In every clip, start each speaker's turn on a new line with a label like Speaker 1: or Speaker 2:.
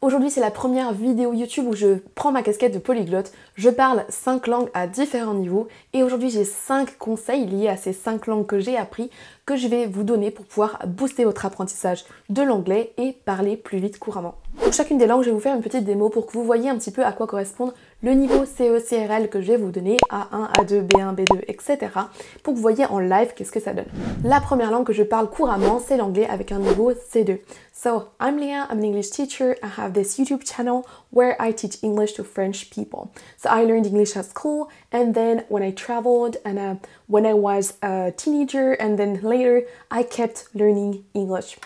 Speaker 1: Aujourd'hui, c'est la première vidéo YouTube où je prends ma casquette de polyglotte. Je parle 5 langues à différents niveaux et aujourd'hui, j'ai 5 conseils liés à ces 5 langues que j'ai appris que je vais vous donner pour pouvoir booster votre apprentissage de l'anglais et parler plus vite couramment. Pour chacune des langues, je vais vous faire une petite démo pour que vous voyez un petit peu à quoi correspond le niveau CE-CRL que je vais vous donner, A1, A2, B1, B2, etc. pour que vous voyez en live qu'est-ce que ça donne. La première langue que je parle couramment, c'est l'anglais avec un niveau C2. So, I'm Leah, I'm an English teacher. I have this YouTube channel where I teach English to French people. So I learned English at school, and then when I traveled and when I was a teenager, and then later I kept learning English.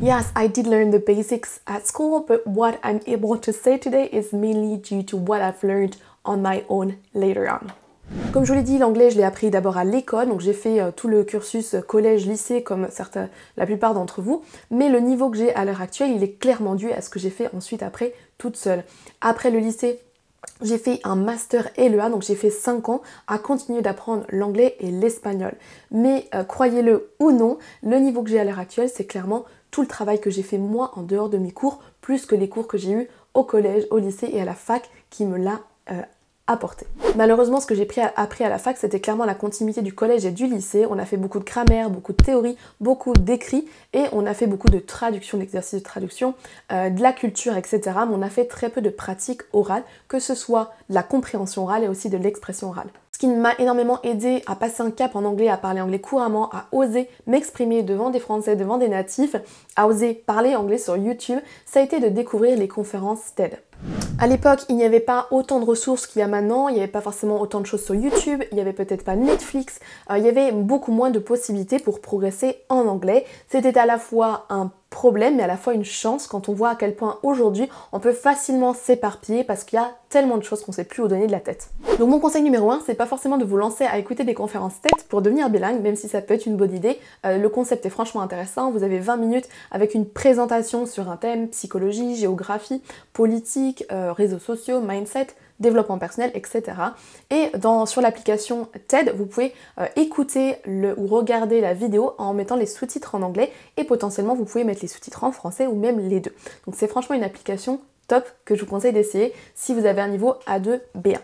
Speaker 1: Yes, I did learn the basics at school, but what I'm able to say today is mainly due to what I've learned on my own later on. Comme je vous l'ai dit, l'anglais, je l'ai appris d'abord à l'école, donc j'ai fait tout le cursus collège-lycée comme la plupart d'entre vous, mais le niveau que j'ai à l'heure actuelle, il est clairement dû à ce que j'ai fait ensuite après toute seule. Après le lycée, j'ai fait un master LEA, donc j'ai fait 5 ans à continuer d'apprendre l'anglais et l'espagnol. Mais croyez-le ou non, le niveau que j'ai à l'heure actuelle, c'est clairement tout le travail que j'ai fait moi en dehors de mes cours, plus que les cours que j'ai eus au collège, au lycée et à la fac qui me l'a apporté. Malheureusement, ce que j'ai appris à la fac, c'était clairement la continuité du collège et du lycée. On a fait beaucoup de grammaire, beaucoup de théorie, beaucoup d'écrits et on a fait beaucoup de traduction, d'exercices de traduction, de la culture, etc. Mais on a fait très peu de pratique orale, que ce soit de la compréhension orale et aussi de l'expression orale. Ce qui m'a énormément aidé à passer un cap en anglais, à parler anglais couramment, à oser m'exprimer devant des Français, devant des natifs, à oser parler anglais sur YouTube, ça a été de découvrir les conférences TED. À l'époque, il n'y avait pas autant de ressources qu'il y a maintenant, il n'y avait pas forcément autant de choses sur YouTube, il n'y avait peut-être pas Netflix, il y avait beaucoup moins de possibilités pour progresser en anglais. C'était à la fois un problème mais à la fois une chance quand on voit à quel point aujourd'hui on peut facilement s'éparpiller parce qu'il y a tellement de choses qu'on ne sait plus où donner de la tête. Donc mon conseil numéro 1, c'est pas forcément de vous lancer à écouter des conférences TED pour devenir bilingue, même si ça peut être une bonne idée. Le concept est franchement intéressant, vous avez 20 minutes avec une présentation sur un thème, psychologie, géographie, politique, réseaux sociaux, mindset, développement personnel, etc. Et sur l'application TED, vous pouvez écouter ou regarder la vidéo en mettant les sous-titres en anglais et potentiellement vous pouvez mettre les sous-titres en français ou même les deux. Donc c'est franchement une application top que je vous conseille d'essayer si vous avez un niveau A2, B1.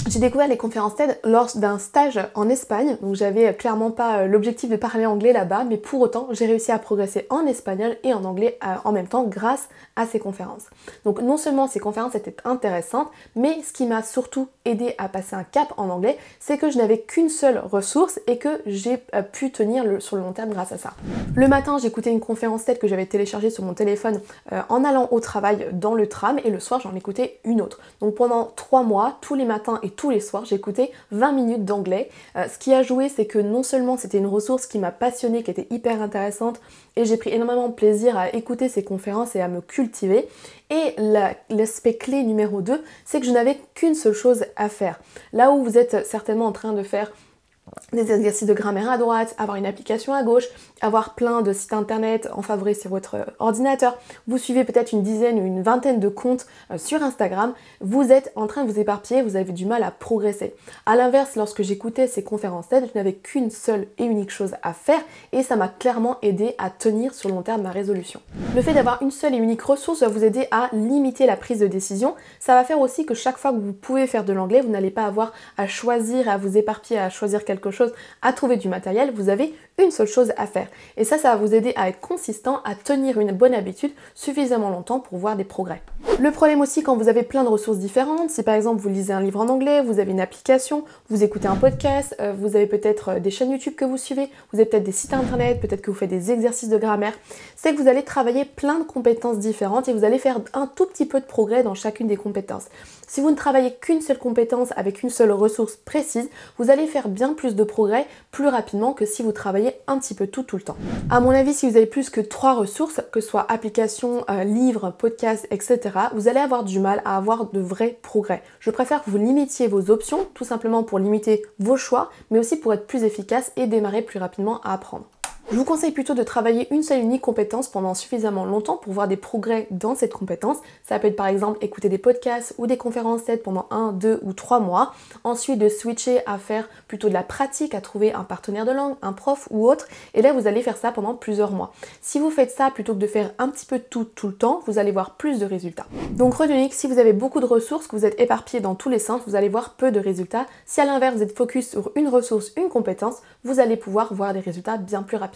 Speaker 1: J'ai découvert les conférences TED lors d'un stage en Espagne, donc j'avais clairement pas l'objectif de parler anglais là-bas, mais pour autant j'ai réussi à progresser en espagnol et en anglais en même temps grâce à ces conférences. Donc non seulement ces conférences étaient intéressantes, mais ce qui m'a surtout aidé à passer un cap en anglais, c'est que je n'avais qu'une seule ressource et que j'ai pu tenir sur le long terme grâce à ça. Le matin, j'écoutais une conférence TED que j'avais téléchargée sur mon téléphone en allant au travail dans le tram et le soir j'en écoutais une autre. Donc pendant 3 mois, tous les matins et tous les soirs, j'écoutais 20 minutes d'anglais. Ce qui a joué, c'est que non seulement c'était une ressource qui m'a passionnée, qui était hyper intéressante, et j'ai pris énormément de plaisir à écouter ces conférences et à me cultiver. Et l'aspect clé numéro 2, c'est que je n'avais qu'une seule chose à faire. Là où vous êtes certainement en train de faire des exercices de grammaire à droite, avoir une application à gauche, avoir plein de sites internet en favori sur votre ordinateur, vous suivez peut-être une dizaine ou une vingtaine de comptes sur Instagram, vous êtes en train de vous éparpiller, vous avez du mal à progresser. A l'inverse, lorsque j'écoutais ces conférences TED, je n'avais qu'une seule et unique chose à faire et ça m'a clairement aidé à tenir sur le long terme ma résolution. Le fait d'avoir une seule et unique ressource va vous aider à limiter la prise de décision. Ça va faire aussi que chaque fois que vous pouvez faire de l'anglais, vous n'allez pas avoir à choisir, à vous éparpiller, à choisir quelque chose, à trouver du matériel, vous avez une seule chose à faire. Et ça va vous aider à être consistant, à tenir une bonne habitude suffisamment longtemps pour voir des progrès. Le problème aussi quand vous avez plein de ressources différentes, si par exemple vous lisez un livre en anglais, vous avez une application, vous écoutez un podcast, vous avez peut-être des chaînes YouTube que vous suivez, vous avez peut-être des sites internet, peut-être que vous faites des exercices de grammaire, c'est que vous allez travailler plein de compétences différentes et vous allez faire un tout petit peu de progrès dans chacune des compétences. Si vous ne travaillez qu'une seule compétence avec une seule ressource précise, vous allez faire bien plus de progrès plus rapidement que si vous travaillez un petit peu tout le temps. À mon avis, si vous avez plus que 3 ressources, que ce soit applications, livres, podcasts, etc., vous allez avoir du mal à avoir de vrais progrès. Je préfère que vous limitiez vos options, tout simplement pour limiter vos choix, mais aussi pour être plus efficace et démarrer plus rapidement à apprendre. Je vous conseille plutôt de travailler une seule et unique compétence pendant suffisamment longtemps pour voir des progrès dans cette compétence. Ça peut être par exemple écouter des podcasts ou des conférences TED pendant 1, 2 ou 3 mois. Ensuite de switcher à faire plutôt de la pratique, à trouver un partenaire de langue, un prof ou autre. Et là vous allez faire ça pendant plusieurs mois. Si vous faites ça plutôt que de faire un petit peu de tout le temps, vous allez voir plus de résultats. Donc retenez que si vous avez beaucoup de ressources, que vous êtes éparpillé dans tous les sens, vous allez voir peu de résultats. Si à l'inverse vous êtes focus sur une ressource, une compétence, vous allez pouvoir voir des résultats bien plus rapidement.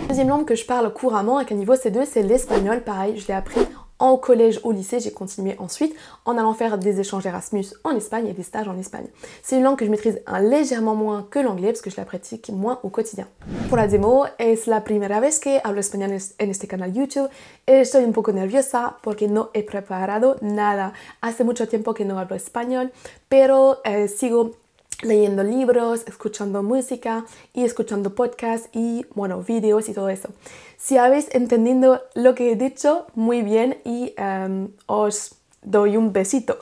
Speaker 1: Deuxième langue que je parle couramment avec un niveau C2, c'est l'espagnol. Pareil, je l'ai appris au collège, au lycée, j'ai continué ensuite en allant faire des échanges Erasmus en Espagne et des stages en Espagne. C'est une langue que je maîtrise légèrement moins que l'anglais parce que je la pratique moins au quotidien. Pour la démo, es la primera vez que hablo español en este canal YouTube. Estoy un poco nerviosa porque no he preparado nada. Hace mucho tiempo que no hablo español, pero sigo leyendo libros, escuchando música y escuchando podcasts y, bueno, vídeos y todo eso. Si habéis entendido lo que he dicho, muy bien y os doy un besito.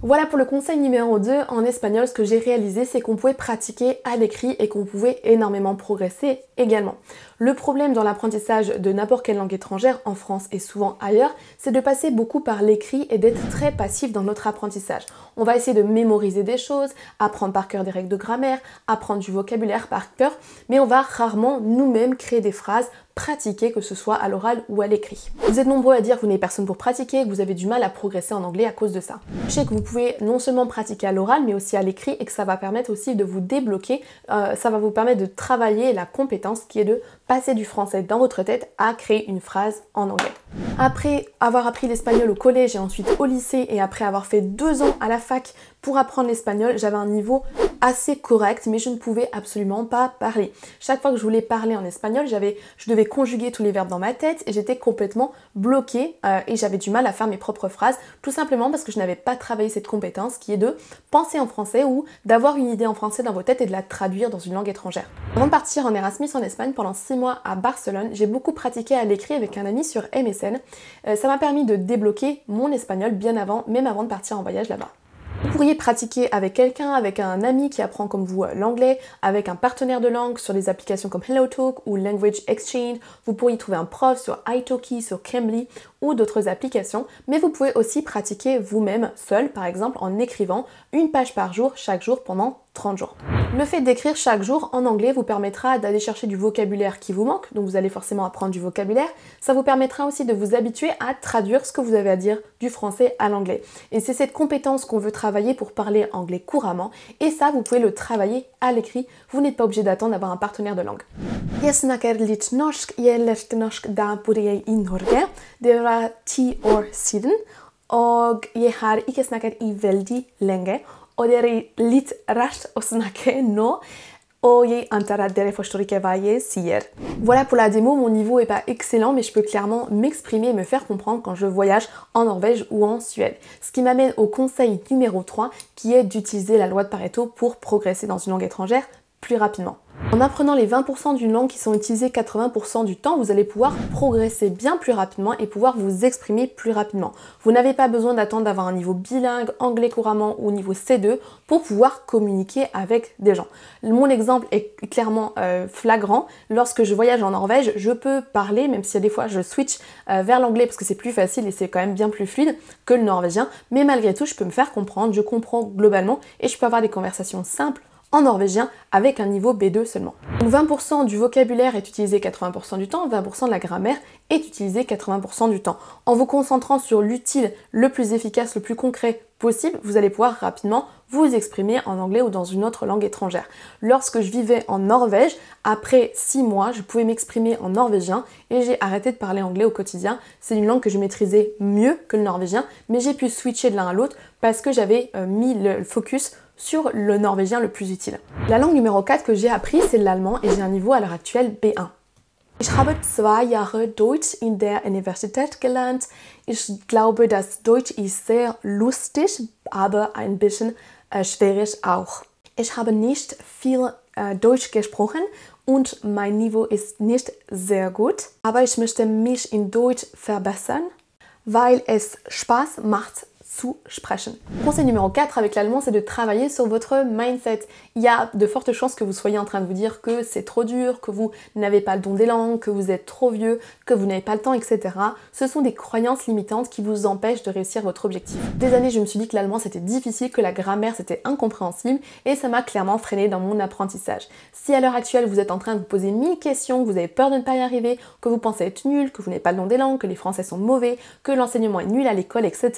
Speaker 1: Voilà pour le conseil numéro 2 en espagnol. Ce que j'ai réalisé, c'est qu'on pouvait pratiquer à l'écrit et qu'on pouvait énormément progresser également. Le problème dans l'apprentissage de n'importe quelle langue étrangère, en France et souvent ailleurs, c'est de passer beaucoup par l'écrit et d'être très passif dans notre apprentissage. On va essayer de mémoriser des choses, apprendre par cœur des règles de grammaire, apprendre du vocabulaire par cœur, mais on va rarement nous-mêmes créer des phrases, pratiquer, que ce soit à l'oral ou à l'écrit. Vous êtes nombreux à dire que vous n'avez personne pour pratiquer, que vous avez du mal à progresser en anglais à cause de ça. Sachez que vous pouvez non seulement pratiquer à l'oral, mais aussi à l'écrit et que ça va permettre aussi de vous débloquer, ça va vous permettre de travailler la compétence qui est de passer du français dans votre tête à créer une phrase en anglais. Après avoir appris l'espagnol au collège et ensuite au lycée et après avoir fait 2 ans à la fac pour apprendre l'espagnol, j'avais un niveau assez correct, mais je ne pouvais absolument pas parler. Chaque fois que je voulais parler en espagnol, je devais conjuguer tous les verbes dans ma tête et j'étais complètement bloquée et j'avais du mal à faire mes propres phrases, tout simplement parce que je n'avais pas travaillé cette compétence qui est de penser en français ou d'avoir une idée en français dans vos têtes et de la traduire dans une langue étrangère. Avant de partir en Erasmus en Espagne pendant 6 mois à Barcelone, j'ai beaucoup pratiqué à l'écrit avec un ami sur MSN. Ça m'a permis de débloquer mon espagnol bien avant, même avant de partir en voyage là-bas. Vous pourriez pratiquer avec quelqu'un, avec un ami qui apprend comme vous l'anglais, avec un partenaire de langue sur des applications comme HelloTalk ou Language Exchange. Vous pourriez trouver un prof sur italki, sur Cambly ou d'autres applications, mais vous pouvez aussi pratiquer vous-même, seul, par exemple en écrivant une page par jour, chaque jour pendant 30 jours. Le fait d'écrire chaque jour en anglais vous permettra d'aller chercher du vocabulaire qui vous manque, donc vous allez forcément apprendre du vocabulaire. Ça vous permettra aussi de vous habituer à traduire ce que vous avez à dire du français à l'anglais. Et c'est cette compétence qu'on veut travailler pour parler anglais couramment, et ça vous pouvez le travailler à l'écrit. Vous n'êtes pas obligé d'attendre d'avoir un partenaire de langue. Jeg snakker litt norsk. Jeg lærte norsk da bodde jeg i Norge. Det var 10 år siden, og jeg har ikke snakket i veldig lenge. Og det er litt rart å snakke nå, og jeg antar at dere forstår ikke hva jeg sier. Voilà pour la démo, mon niveau est pas excellent, mais je peux clairement m'exprimer et me faire comprendre quand je voyage en Norvège ou en Suède. Ce qui m'amène au conseil numéro 3, qui est d'utiliser la loi de Pareto pour progresser dans une langue étrangère plus rapidement. En apprenant les 20% d'une langue qui sont utilisées 80% du temps, vous allez pouvoir progresser bien plus rapidement et pouvoir vous exprimer plus rapidement. Vous n'avez pas besoin d'attendre d'avoir un niveau bilingue, anglais couramment ou niveau C2 pour pouvoir communiquer avec des gens. Mon exemple est clairement flagrant. Lorsque je voyage en Norvège, je peux parler, même si des fois je switch vers l'anglais parce que c'est plus facile et c'est quand même bien plus fluide que le norvégien, mais malgré tout, je peux me faire comprendre, je comprends globalement et je peux avoir des conversations simples en norvégien avec un niveau B2 seulement. Donc 20% du vocabulaire est utilisé 80% du temps, 20% de la grammaire est utilisé 80% du temps. En vous concentrant sur l'utile, le plus efficace, le plus concret possible, vous allez pouvoir rapidement vous exprimer en anglais ou dans une autre langue étrangère. Lorsque je vivais en Norvège, après 6 mois, je pouvais m'exprimer en norvégien et j'ai arrêté de parler anglais au quotidien. C'est une langue que je maîtrisais mieux que le norvégien, mais j'ai pu switcher de l'un à l'autre parce que j'avais mis le focus sur le norvégien le plus utile. La langue numéro 4 que j'ai appris, c'est l'allemand et j'ai un niveau à l'heure actuelle B1. Ich habe 2 Jahre Deutsch in der Universität gelernt. Ich glaube, das Deutsch ist sehr lustig, aber ein bisschen schwierig auch. Ich habe nicht viel Deutsch gesprochen und mein Niveau ist nicht sehr gut, aber ich möchte mich in Deutsch verbessern, weil es Spaß macht zu sprechen. Conseil numéro 4 avec l'allemand, c'est de travailler sur votre mindset. Il y a de fortes chances que vous soyez en train de vous dire que c'est trop dur, que vous n'avez pas le don des langues, que vous êtes trop vieux, que vous n'avez pas le temps, etc. Ce sont des croyances limitantes qui vous empêchent de réussir votre objectif. Des années, je me suis dit que l'allemand c'était difficile, que la grammaire c'était incompréhensible et ça m'a clairement freiné dans mon apprentissage. Si à l'heure actuelle vous êtes en train de vous poser 1000 questions, que vous avez peur de ne pas y arriver, que vous pensez être nul, que vous n'avez pas le don des langues, que les Français sont mauvais, que l'enseignement est nul à l'école, etc.,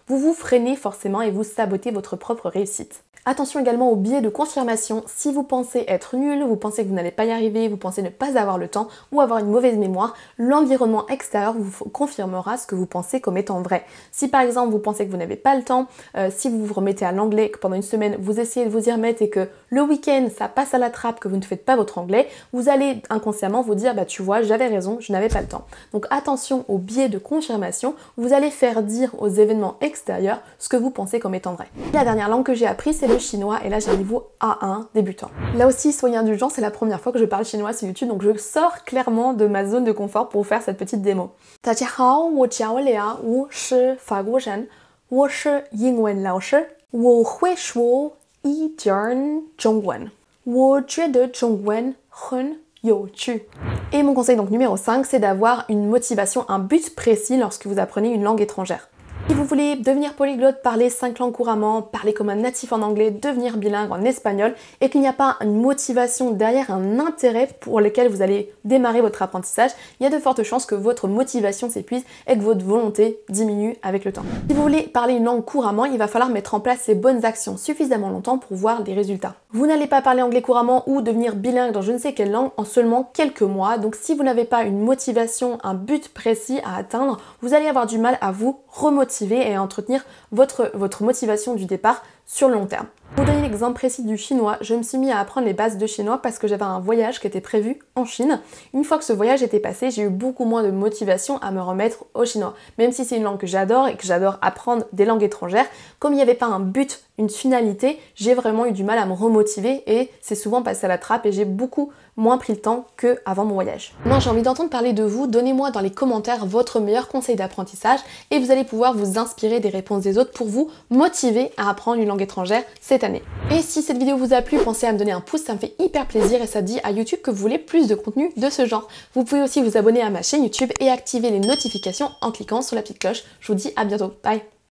Speaker 1: vous vous freinez forcément et vous sabotez votre propre réussite. Attention également au biais de confirmation. Si vous pensez être nul, vous pensez que vous n'allez pas y arriver, vous pensez ne pas avoir le temps ou avoir une mauvaise mémoire, l'environnement extérieur vous confirmera ce que vous pensez comme étant vrai. Si par exemple vous pensez que vous n'avez pas le temps, si vous vous remettez à l'anglais, que pendant une semaine vous essayez de vous y remettre et que le week-end ça passe à la trappe, que vous ne faites pas votre anglais, vous allez inconsciemment vous dire bah tu vois j'avais raison, je n'avais pas le temps. Donc attention au biais de confirmation, vous allez faire dire aux événements extérieurs ce que vous pensez comme étant vrai. La dernière langue que j'ai appris c'est le chinois et là j'ai un niveau A1 débutant. Là aussi soyez indulgents, c'est la première fois que je parle chinois sur YouTube donc je sors clairement de ma zone de confort pour faire cette petite démo. 大家好，我叫廖，我是法国人，我是英文老师，我会说一点中文，我觉得中文很有趣。Et mon conseil donc numéro 5, c'est d'avoir une motivation, un but précis lorsque vous apprenez une langue étrangère. Si vous voulez devenir polyglotte, parler 5 langues couramment, parler comme un natif en anglais, devenir bilingue en espagnol et qu'il n'y a pas une motivation derrière, un intérêt pour lequel vous allez démarrer votre apprentissage, il y a de fortes chances que votre motivation s'épuise et que votre volonté diminue avec le temps. Si vous voulez parler une langue couramment, il va falloir mettre en place ces bonnes actions suffisamment longtemps pour voir des résultats. Vous n'allez pas parler anglais couramment ou devenir bilingue dans je ne sais quelle langue en seulement quelques mois, donc si vous n'avez pas une motivation, un but précis à atteindre, vous allez avoir du mal à vous remotiver et à entretenir votre motivation du départ sur le long terme. Pour donner l'exemple précis du chinois, je me suis mis à apprendre les bases de chinois parce que j'avais un voyage qui était prévu en Chine. Une fois que ce voyage était passé, j'ai eu beaucoup moins de motivation à me remettre au chinois. Même si c'est une langue que j'adore et que j'adore apprendre des langues étrangères, comme il n'y avait pas un but, une finalité, j'ai vraiment eu du mal à me remotiver et c'est souvent passé à la trappe et j'ai beaucoup moins pris le temps qu'avant mon voyage. Maintenant, j'ai envie d'entendre parler de vous. Donnez-moi dans les commentaires votre meilleur conseil d'apprentissage et vous allez pouvoir vous inspirer des réponses des autres pour vous motiver à apprendre une langue étrangère cette année. Et si cette vidéo vous a plu, pensez à me donner un pouce, ça me fait hyper plaisir et ça dit à YouTube que vous voulez plus de contenu de ce genre. Vous pouvez aussi vous abonner à ma chaîne YouTube et activer les notifications en cliquant sur la petite cloche. Je vous dis à bientôt. Bye!